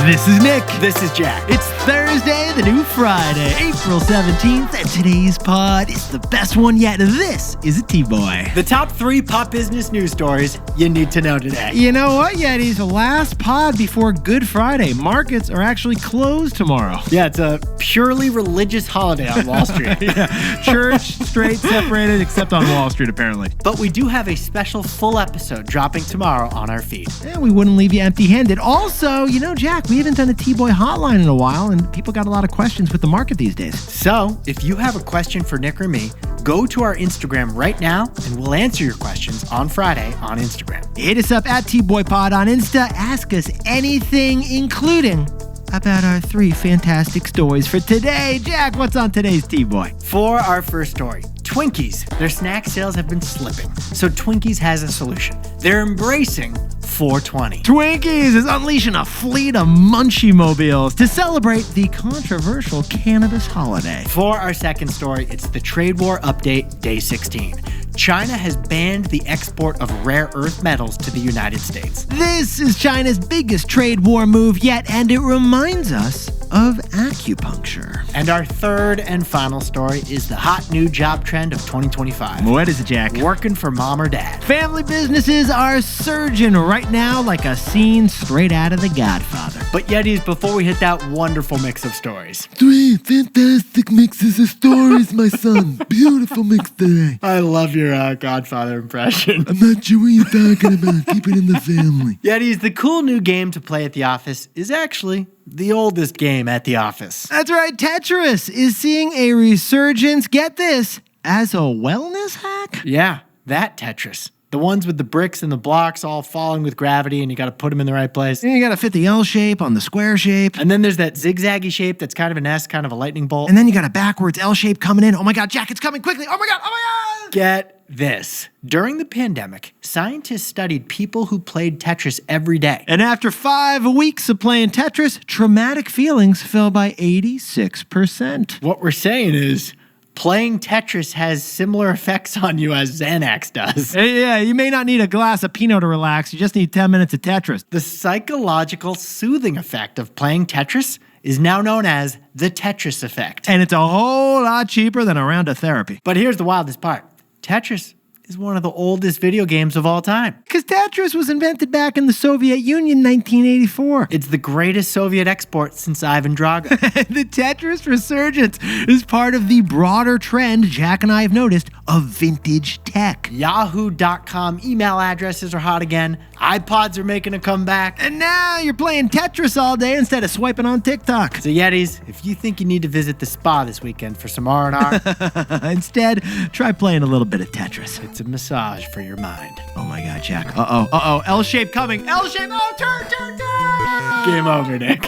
This is Nick. This is Jack. It's Thursday, the new Friday, April 17th, and today's pod is the best one yet. This is a T-Boy. The top 3 pop business news stories you need to know today. You know what, Yetis? Last pod before Good Friday. Markets are actually closed tomorrow. Yeah, it's a purely religious holiday on Wall Street. Yeah, church, straight, separated, except on Wall Street, apparently. But we do have a special full episode dropping tomorrow on our feed. And we wouldn't leave you empty-handed. Also, you know, Jack, we haven't done a T-Boy hotline in a while, and people got a lot of questions with the market these days. So, if you have a question for Nick or me, go to our Instagram right now, and we'll answer your questions on Friday on Instagram. Hit us up at T-Boy-Pod on Insta. Ask us anything, including about our 3 fantastic stories for today. Jack, what's on today's T-Boy? For our first story, Twinkies. Their snack sales have been slipping, so Twinkies has a solution. They're embracing 420. Twinkies is unleashing a fleet of Munchies Mobiles to celebrate the controversial cannabis holiday. For our second story, it's the trade war update, day 16. China has banned the export of rare earth metals to the United States. This is China's biggest trade war move yet, and it reminds us of acupuncture. And our third and final story is the hot new job trend of 2025. What is it, Jack? Working for mom or dad. Family businesses are surging right now like a scene straight out of The Godfather. But Yetis, before we hit that wonderful mix of stories. 3 fantastic mixes of stories, my son. Beautiful mix today. I love your Godfather impression. I'm not sure what you're talking about. Keep it in the family. Yetis, the cool new game to play at the office is actually the oldest game at the office. That's right, Tetris is seeing a resurgence, get this, as a wellness hack? Yeah, that Tetris. The ones with the bricks and the blocks all falling with gravity and you got to put them in the right place. And you got to fit the L shape on the square shape. And then there's that zigzaggy shape that's kind of an S, kind of a lightning bolt. And then you got a backwards L shape coming in. Oh my God, Jack, it's coming quickly. Oh my God. Get this. During the pandemic, scientists studied people who played Tetris every day. And after 5 weeks of playing Tetris, traumatic feelings fell by 86%. What we're saying is, playing Tetris has similar effects on you as Xanax does. Yeah, you may not need a glass of Pinot to relax. You just need 10 minutes of Tetris. The psychological soothing effect of playing Tetris is now known as the Tetris effect. And it's a whole lot cheaper than a round of therapy. But here's the wildest part. Tetris is one of the oldest video games of all time. Because Tetris was invented back in the Soviet Union in 1984. It's the greatest Soviet export since Ivan Drago. The Tetris resurgence is part of the broader trend Jack and I have noticed of vintage tech. Yahoo.com email addresses are hot again. iPods are making a comeback. And now you're playing Tetris all day instead of swiping on TikTok. So Yetis, if you think you need to visit the spa this weekend for some R&R, instead, try playing a little bit of Tetris. it's a massage for your mind. Oh my God, Jack. Uh-oh. L-shape coming. L-shape. Oh, turn. Game over, Nick.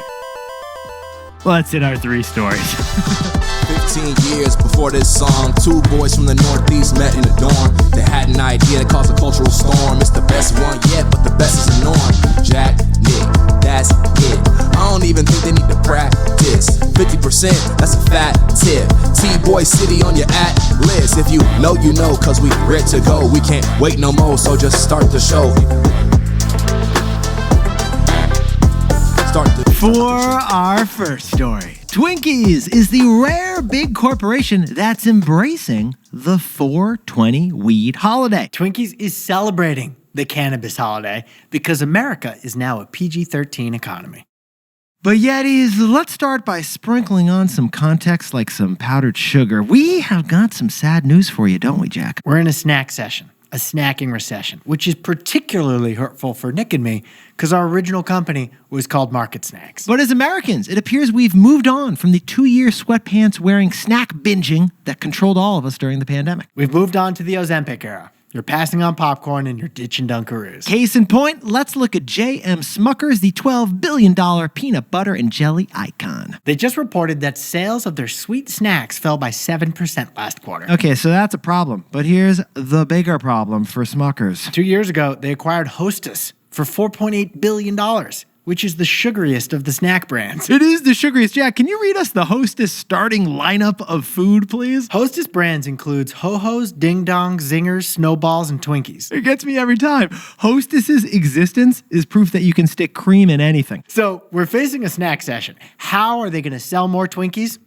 Let's hit our 3 stories. 15 years before this song, 2 boys from the Northeast met in the dorm. They had an idea that caused a cultural storm. It's the best one yet, but the best is the norm. Jack, Nick, that's it. I don't even think they need to practice. 50%, that's a fat tip. T-Boy City on your at list. If you know, you know, cause we ready to go. We can't wait no more, so just start the show. For our first story, Twinkies is the rare big corporation that's embracing the 420 weed holiday. Twinkies is celebrating the cannabis holiday because America is now a PG-13 economy. But Yetis, let's start by sprinkling on some context like some powdered sugar. We have got some sad news for you, don't we, Jack? We're in a snack session, a snacking recession, which is particularly hurtful for Nick and me because our original company was called Market Snacks. But as Americans, it appears we've moved on from the 2-year sweatpants wearing snack binging that controlled all of us during the pandemic. We've moved on to the Ozempic era. You're passing on popcorn and you're ditching Dunkaroos. Case in point, let's look at J.M. Smucker's, the $12 billion peanut butter and jelly icon. They just reported that sales of their sweet snacks fell by 7% last quarter. Okay, so that's a problem. But here's the bigger problem for Smucker's. 2 years ago, they acquired Hostess for $4.8 billion. which is the sugariest of the snack brands. It is the sugariest. Jack, can you read us the Hostess starting lineup of food, please? Hostess brands includes Ho-Hos, Ding Dongs, Zingers, Snowballs, and Twinkies. It gets me every time. Hostess's existence is proof that you can stick cream in anything. So we're facing a snack session. How are they going to sell more Twinkies?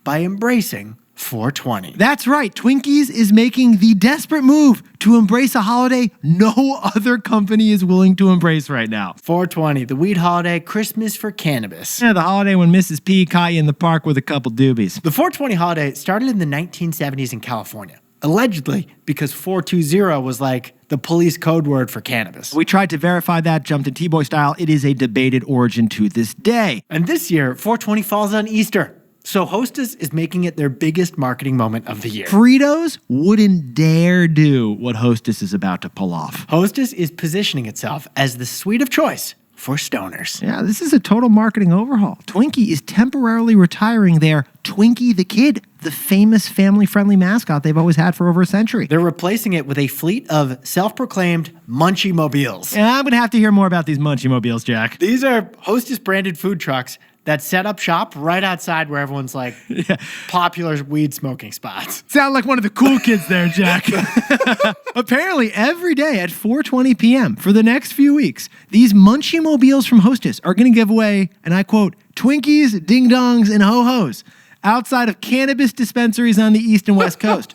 By embracing 420. That's right. Twinkies is making the desperate move to embrace a holiday no other company is willing to embrace right now. 420, the weed holiday, Christmas for cannabis. Yeah, the holiday when Mrs. P caught you in the park with a couple doobies. The 420 holiday started in the 1970s in California, allegedly because 420 was like the police code word for cannabis. We tried to verify that, jumped in T-Boy style. It is a debated origin to this day. And this year, 420 falls on Easter. So Hostess is making it their biggest marketing moment of the year. Fritos wouldn't dare do what Hostess is about to pull off. Hostess is positioning itself as the sweet of choice for stoners. Yeah, this is a total marketing overhaul. Twinkie is temporarily retiring their Twinkie the Kid, the famous family-friendly mascot they've always had for over a century. They're replacing it with a fleet of self-proclaimed Munchies Mobiles. And I'm going to have to hear more about these Munchies Mobiles, Jack. These are Hostess-branded food trucks that set up shop right outside where everyone's like popular weed smoking spots. Sound like one of the cool kids there, Jack. Apparently, every day at 4:20 p.m. for the next few weeks, these Munchie Mobiles from Hostess are going to give away, and I quote, Twinkies, Ding Dongs, and Ho-Hos outside of cannabis dispensaries on the East and West Coast.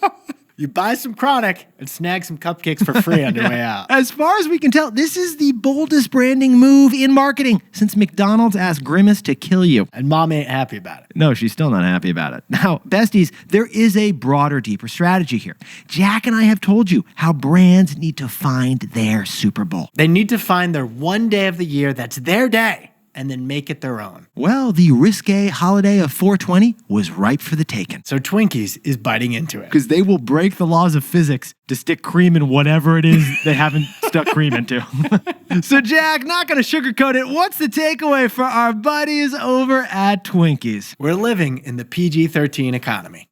You buy some chronic and snag some cupcakes for free on your way out. As far as we can tell, this is the boldest branding move in marketing since McDonald's asked Grimace to kill you. And Mom ain't happy about it. No, she's still not happy about it. Now, besties, there is a broader, deeper strategy here. Jack and I have told you how brands need to find their Super Bowl. They need to find their one day of the year that's their day and then make it their own. Well, the risque holiday of 420 was ripe for the taking. So Twinkies is biting into it. Because they will break the laws of physics to stick cream in whatever it is they haven't stuck cream into. So Jack, not going to sugarcoat it, what's the takeaway for our buddies over at Twinkies? We're living in the PG-13 economy.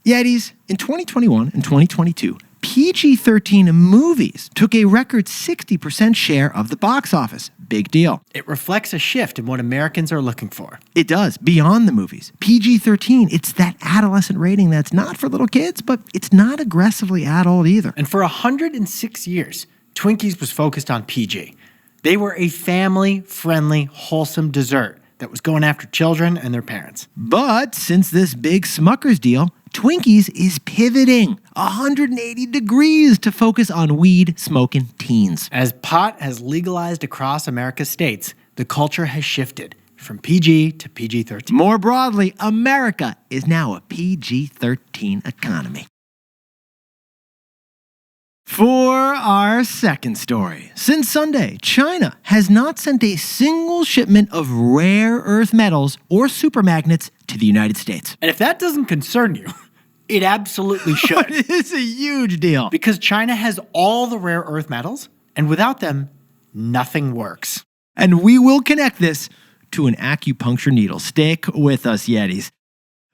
Yetis, in 2021 and 2022, PG-13 movies took a record 60% share of the box office. Big deal. It reflects a shift in what Americans are looking for. It does, beyond the movies. PG-13, it's that adolescent rating that's not for little kids, but it's not aggressively adult either. And for 106 years, Twinkies was focused on PG. They were a family-friendly, wholesome dessert that was going after children and their parents. But since this big Smucker's deal, Twinkies is pivoting 180 degrees to focus on weed-smoking teens. As pot has legalized across America's states, the culture has shifted from PG to PG-13. More broadly, America is now a PG-13 economy. For our second story, since Sunday, China has not sent a single shipment of rare earth metals or supermagnets to the United States. And if that doesn't concern you, it absolutely should. It is a huge deal. Because China has all the rare earth metals, and without them, nothing works. And we will connect this to an acupuncture needle. Stick with us, Yetis.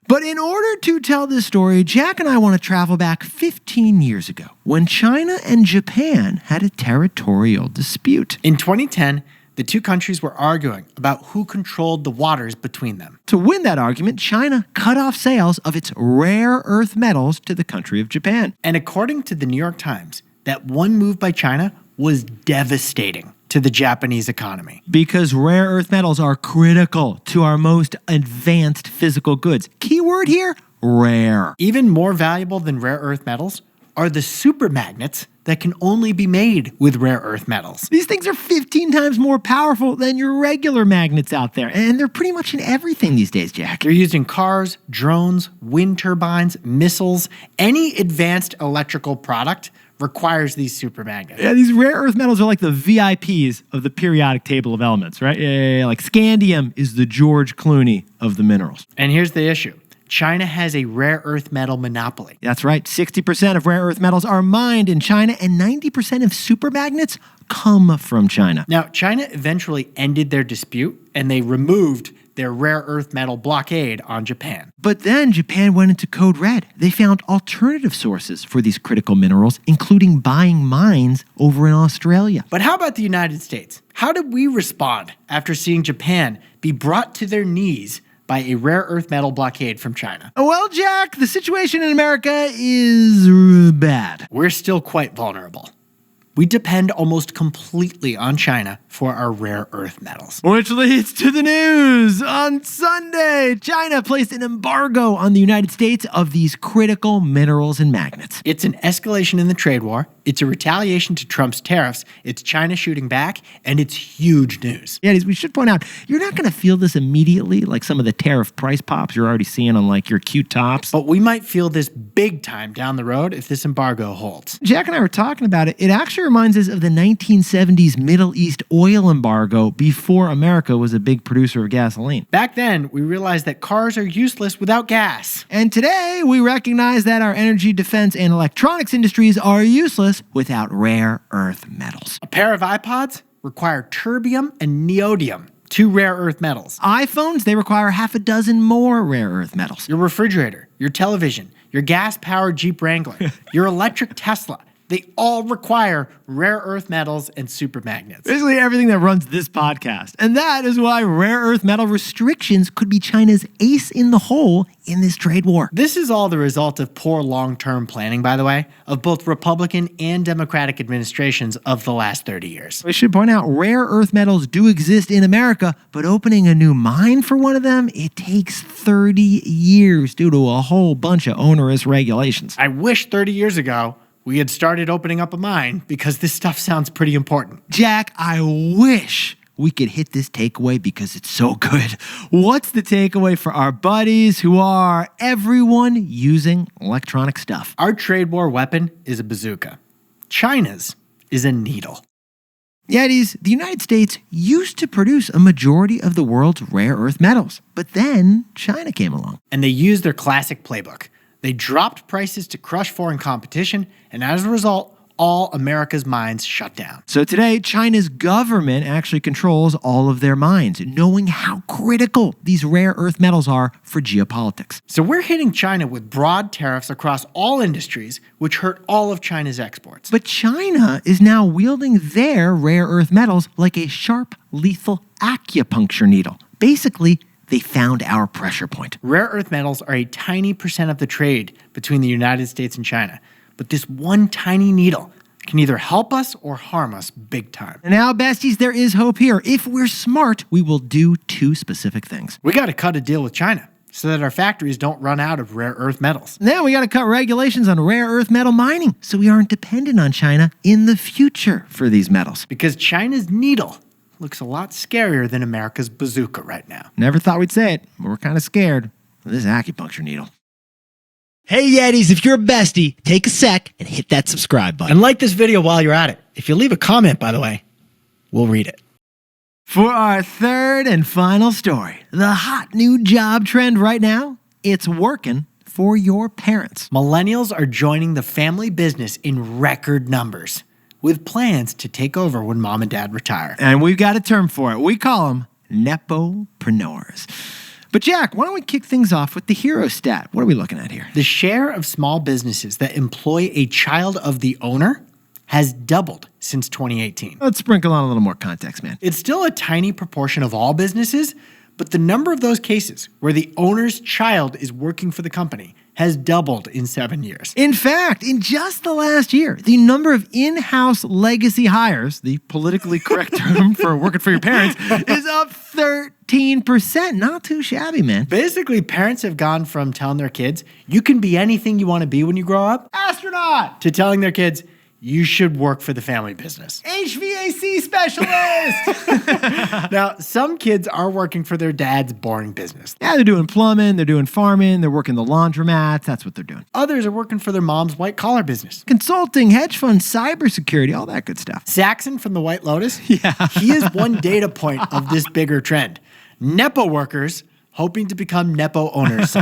But in order to tell this story, Jack and I want to travel back 15 years ago when China and Japan had a territorial dispute. In 2010, the two countries were arguing about who controlled the waters between them. To win that argument, China cut off sales of its rare earth metals to the country of Japan. And according to the New York Times, that one move by China was devastating to the Japanese economy. Because rare earth metals are critical to our most advanced physical goods. Keyword here, rare. Even more valuable than rare earth metals are the supermagnets that can only be made with rare earth metals. These things are 15 times more powerful than your regular magnets out there, and they're pretty much in everything these days, Jack. They're used in cars, drones, wind turbines, missiles. Any advanced electrical product requires these supermagnets. Yeah, these rare earth metals are like the VIPs of the periodic table of elements, right? Yeah, like scandium is the George Clooney of the minerals. And here's the issue. China has a rare earth metal monopoly. That's right. 60% of rare earth metals are mined in China, and 90% of supermagnets come from China. Now, China eventually ended their dispute, and they removed their rare earth metal blockade on Japan. But then Japan went into code red. They found alternative sources for these critical minerals, including buying mines over in Australia. But how about the United States? How did we respond after seeing Japan be brought to their knees by a rare earth metal blockade from China? Well, Jack, the situation in America is bad. We're still quite vulnerable. We depend almost completely on China for our rare earth metals. Which leads to the news. On Sunday, China placed an embargo on the United States of these critical minerals and magnets. It's an escalation in the trade war. It's a retaliation to Trump's tariffs. It's China shooting back, and it's huge news. Yeah, we should point out, you're not going to feel this immediately like some of the tariff price pops you're already seeing on like your cute tops. But we might feel this big time down the road if this embargo holds. Jack and I were talking about it. It actually reminds us of the 1970s Middle East oil embargo before America was a big producer of gasoline. Back then, we realized that cars are useless without gas. And today, we recognize that our energy, defense, and electronics industries are useless without rare earth metals. A pair of iPods require terbium and neodymium, two rare earth metals. iPhones, they require half a dozen more rare earth metals. Your refrigerator, your television, your gas-powered Jeep Wrangler, your electric Tesla, they all require rare earth metals and supermagnets. Basically everything that runs this podcast. And that is why rare earth metal restrictions could be China's ace in the hole in this trade war. This is all the result of poor long-term planning, by the way, of both Republican and Democratic administrations of the last 30 years. We should point out rare earth metals do exist in America, but opening a new mine for one of them, it takes 30 years due to a whole bunch of onerous regulations. I wish 30 years ago we had started opening up a mine because this stuff sounds pretty important. Jack, I wish we could hit this takeaway because it's so good. What's the takeaway for our buddies who are everyone using electronic stuff? Our trade war weapon is a bazooka. China's is a needle. Yetis, the United States used to produce a majority of the world's rare earth metals, but then China came along. And they used their classic playbook. They dropped prices to crush foreign competition, and as a result, all America's mines shut down. So today, China's government actually controls all of their mines, knowing how critical these rare earth metals are for geopolitics. So we're hitting China with broad tariffs across all industries, which hurt all of China's exports. But China is now wielding their rare earth metals like a sharp, lethal acupuncture needle. Basically, they found our pressure point. Rare earth metals are a tiny percent of the trade between the United States and China. But this one tiny needle can either help us or harm us big time. And now, besties, there is hope here. If we're smart, we will do two specific things. We got to cut a deal with China so that our factories don't run out of rare earth metals. Then we got to cut regulations on rare earth metal mining so we aren't dependent on China in the future for these metals. Because China's needle looks a lot scarier than America's bazooka right now. Never thought we'd say it, but we're kind of scared of this acupuncture needle. Hey Yetis, if you're a bestie, take a sec and hit that subscribe button. And like this video while you're at it. If you leave a comment, by the way, we'll read it. For our third and final story, the hot new job trend right now, it's working for your parents. Millennials are joining the family business in record numbers, with plans to take over when mom and dad retire. And we've got a term for it. We call them Nepo-preneurs. But Jack, why don't we kick things off with the hero stat? What are we looking at here? The share of small businesses that employ a child of the owner has doubled since 2018. Let's sprinkle on a little more context, man. It's still a tiny proportion of all businesses, but the number of those cases where the owner's child is working for the company has doubled in 7 years. In fact, in just the last year, the number of in-house legacy hires, the politically correct term for working for your parents, is up 13%. Not too shabby, man. Basically, parents have gone from telling their kids, you can be anything you want to be when you grow up, Astronaut! to telling their kids, you should work for the family business. HVAC specialist! Now, some kids are working for their dad's boring business. Yeah, they're doing plumbing, they're doing farming, they're working the laundromats. That's what they're doing. Others are working for their mom's white-collar business. Consulting, hedge funds, cybersecurity, all that good stuff. Saxon from the White Lotus, Yeah. he is one data point of this bigger trend. Nepo workers hoping to become Nepo owners. So,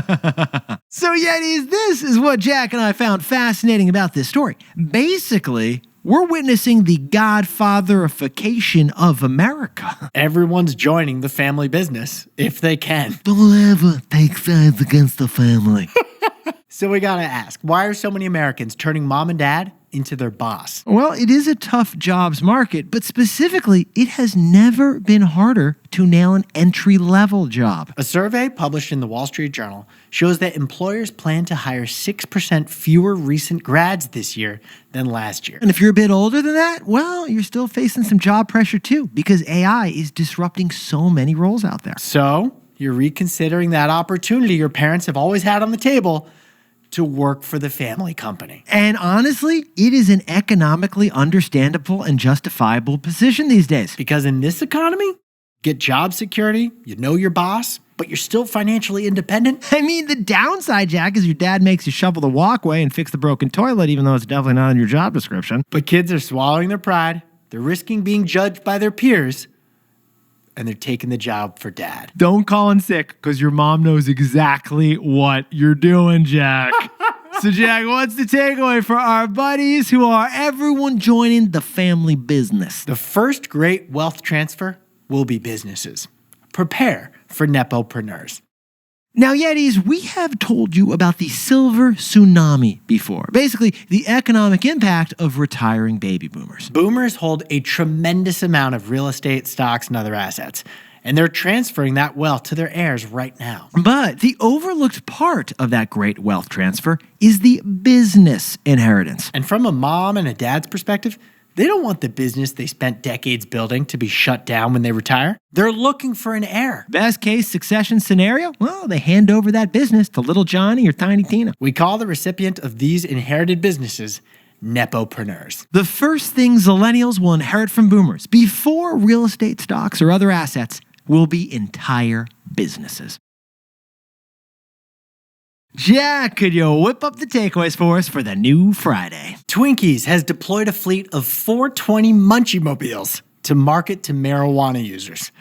Yetis, this is what Jack and I found fascinating about this story. Basically, we're witnessing the godfatherification of America. Everyone's joining the family business, if they can. Don't ever take sides against the family. So we gotta ask, why are so many Americans turning mom and dad into their boss? Well, it is a tough jobs market, but specifically, it has never been harder to nail an entry-level job. A survey published in the Wall Street Journal shows that employers plan to hire 6% fewer recent grads this year than last year. And if you're a bit older than that, well, you're still facing some job pressure too, because AI is disrupting so many roles out there. So you're reconsidering that opportunity your parents have always had on the table to work for the family company. And honestly, it is an economically understandable and justifiable position these days. Because in this economy, get job security, you know your boss, but you're still financially independent. I mean, the downside, Jack, is your dad makes you shovel the walkway and fix the broken toilet, even though it's definitely not in your job description. But kids are swallowing their pride, they're risking being judged by their peers, and they're taking the job for dad. Don't call in sick, because your mom knows exactly what you're doing, Jack. So, Jack, what's the takeaway for our buddies who are everyone joining the family business? The first great wealth transfer will be businesses. Prepare for Nepo-preneurs. Now, Yetis, we have told you about the silver tsunami before. Basically, the economic impact of retiring baby boomers. Boomers hold a tremendous amount of real estate, stocks, and other assets, and they're transferring that wealth to their heirs right now. But the overlooked part of that great wealth transfer is the business inheritance. And from a mom and a dad's perspective, they don't want the business they spent decades building to be shut down when they retire. They're looking for an heir. Best case succession scenario? Well, they hand over that business to little Johnny or Tiny Tina. We call the recipient of these inherited businesses Nepo-preneurs. The first thing Zillennials will inherit from boomers, before real estate, stocks, or other assets, will be entire businesses. Jack, could you whip up the takeaways for us for the new Friday? Twinkies has deployed a fleet of 420 Munchies Mobiles to market to marijuana users.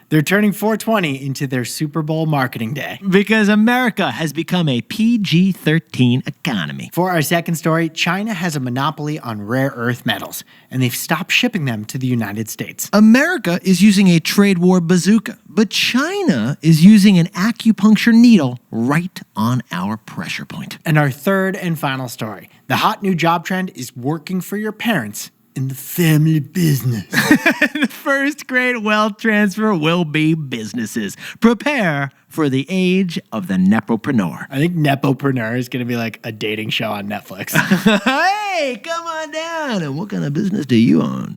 They're turning 420 into their Super Bowl marketing day. Because America has become a PG-13 economy. For our second story, China has a monopoly on rare earth metals, and they've stopped shipping them to the United States. America is using a trade war bazooka, but China is using an acupuncture needle right on our pressure point. And our third and final story, the hot new job trend is working for your parents in the family business. The first great wealth transfer will be businesses. Prepare for the age of the Nepo-preneur. I think Nepo-preneur is going to be like a dating show on Netflix. Hey, come on down. And what kind of business do you own?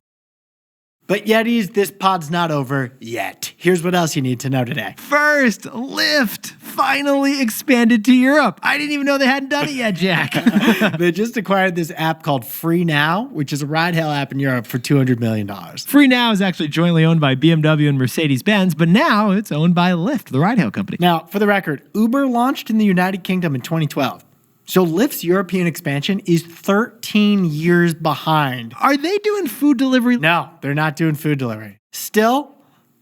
But Yetis, this pod's not over yet. Here's what else you need to know today. First, Lyft finally expanded to Europe. I didn't even know they hadn't done it yet, Jack. They just acquired this app called Free Now, which is a ride-hail app in Europe for $200 million. Free Now is actually jointly owned by BMW and Mercedes-Benz, but now it's owned by Lyft, the ride-hail company. Now, for the record, Uber launched in the United Kingdom in 2012. So Lyft's European expansion is 13 years behind. Are they doing food delivery? No, they're not doing food delivery. Still,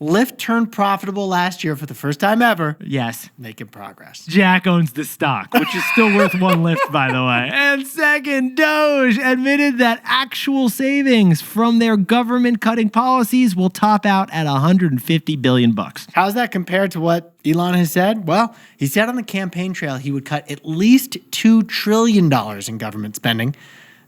Lyft turned profitable last year for the first time ever. Yes. Making progress. Jack owns the stock, which is still worth one Lyft, by the way. And second, Doge admitted that actual savings from their government cutting policies will top out at $150 billion. How's that compared to what Elon has said? Well, he said on the campaign trail he would cut at least $2 trillion in government spending.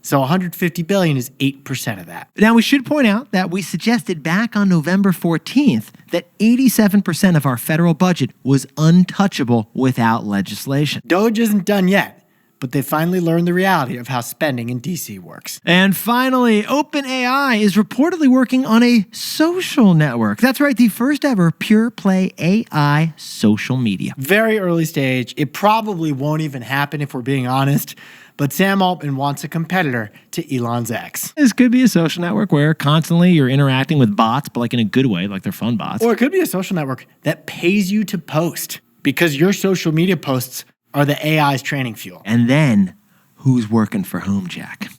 So $150 billion is 8% of that. Now, we should point out that we suggested back on November 14th that 87% of our federal budget was untouchable without legislation. Doge isn't done yet, but they finally learned the reality of how spending in D.C. works. And finally, OpenAI is reportedly working on a social network. That's right, the first ever pure play AI social media. Very early stage. It probably won't even happen if we're being honest. But Sam Altman wants a competitor to Elon's X. This could be a social network where constantly you're interacting with bots, but like in a good way, like they're fun bots. Or it could be a social network that pays you to post because your social media posts are the AI's training fuel. And then, who's working for whom, Jack?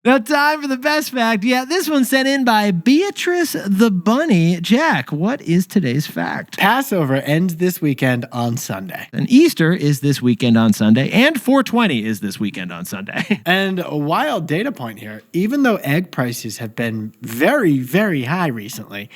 Now, time for the best fact. Yeah, this one's sent in by Beatrice the Bunny. Jack, what is today's fact? Passover ends this weekend on Sunday. And Easter is this weekend on Sunday, and 420 is this weekend on Sunday. And a wild data point here, even though egg prices have been very, very high recently,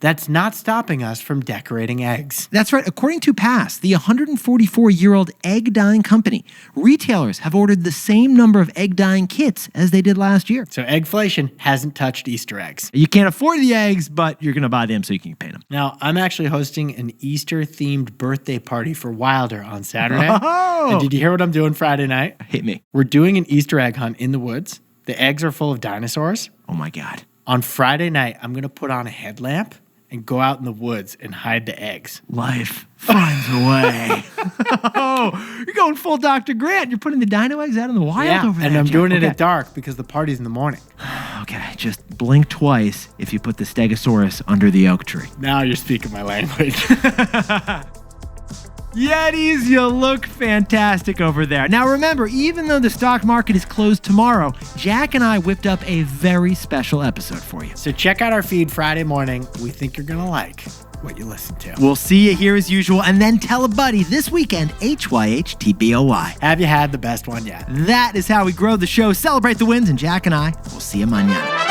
that's not stopping us from decorating eggs. That's right. According to Pass, the 144-year-old egg dyeing company, retailers have ordered the same number of egg dyeing kits as they did last year. So eggflation hasn't touched Easter eggs. You can't afford the eggs, but you're going to buy them so you can paint them. Now, I'm actually hosting an Easter-themed birthday party for Wilder on Saturday. Oh! And did you hear what I'm doing Friday night? Hit me. We're doing an Easter egg hunt in the woods. The eggs are full of dinosaurs. Oh, my God. On Friday night, I'm going to put on a headlamp and go out in the woods and hide the eggs. Life finds a way. Oh, you're going full Dr. Grant. You're putting the dino eggs out in the wild over there. And I'm Jack. doing it Okay. at dark because the party's in the morning. Okay, just blink twice if you put the Stegosaurus under the oak tree. Now you're speaking my language. Yetis, you look fantastic over there. Now remember, even though the stock market is closed tomorrow, Jack and I whipped up a very special episode for you. So check out our feed Friday morning. We think you're going to like what you listen to. We'll see you here as usual, and then tell a buddy this weekend, HYHTBOY. Have you had the best one yet? That is how we grow the show. Celebrate the wins, and Jack and I will see you mañana.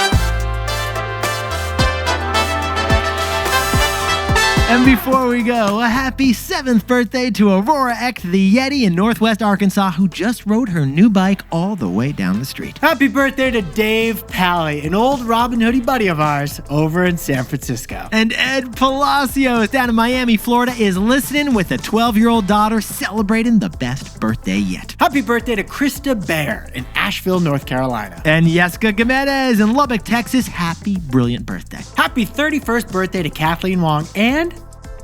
And before we go, a happy 7th birthday to Aurora Eck, the Yeti in Northwest Arkansas, who just rode her new bike all the way down the street. Happy birthday to Dave Pally, an old Robin Hoodie buddy of ours over in San Francisco. And Ed Palacios down in Miami, Florida, is listening with a 12-year-old daughter celebrating the best birthday yet. Happy birthday to Krista Bear in Asheville, North Carolina. And Yeska Gamedes in Lubbock, Texas, happy brilliant birthday. Happy 31st birthday to Kathleen Wong and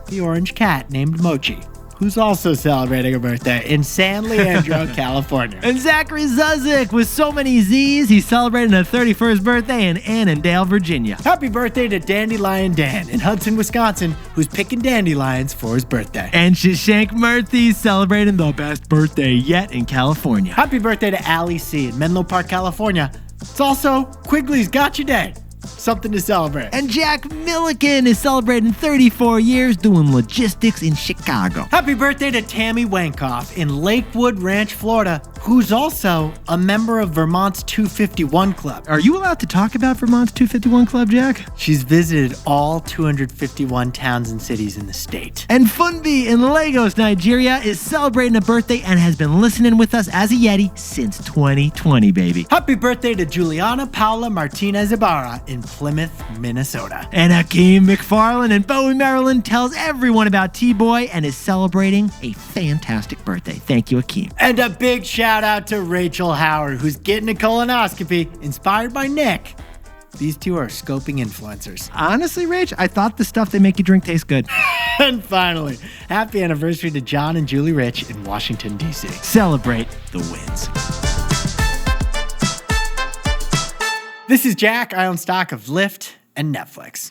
the orange cat named Mochi, who's also celebrating a birthday in San Leandro, California. And Zachary Zuzik with so many Z's, he's celebrating a 31st birthday in Annandale, Virginia. Happy birthday to Dandelion Dan in Hudson, Wisconsin, who's picking dandelions for his birthday. And Shashank Murthy celebrating the best birthday yet in California. Happy birthday to Allie C. in Menlo Park, California. It's also Quigley's Gotcha Day. Something to celebrate. And Jack Milliken is celebrating 34 years doing logistics in Chicago. Happy birthday to Tammy Wankoff in Lakewood Ranch, Florida, who's also a member of Vermont's 251 Club. Are you allowed to talk about Vermont's 251 Club, Jack? She's visited all 251 towns and cities in the state. And Funbi in Lagos, Nigeria is celebrating a birthday and has been listening with us as a Yeti since 2020, baby. Happy birthday to Juliana Paula Martinez Ibarra in Plymouth, Minnesota. And Hakeem McFarland in Bowie, Maryland tells everyone about T-Boy and is celebrating a fantastic birthday. Thank you, Hakeem. And a big shout out to Rachel Howard, who's getting a colonoscopy inspired by Nick. These two are scoping influencers. Honestly, Rach, I thought the stuff they make you drink tastes good. And finally, happy anniversary to John and Julie Rich in Washington, D.C. Celebrate the wins. This is Jack. I own stock of Lyft and Netflix.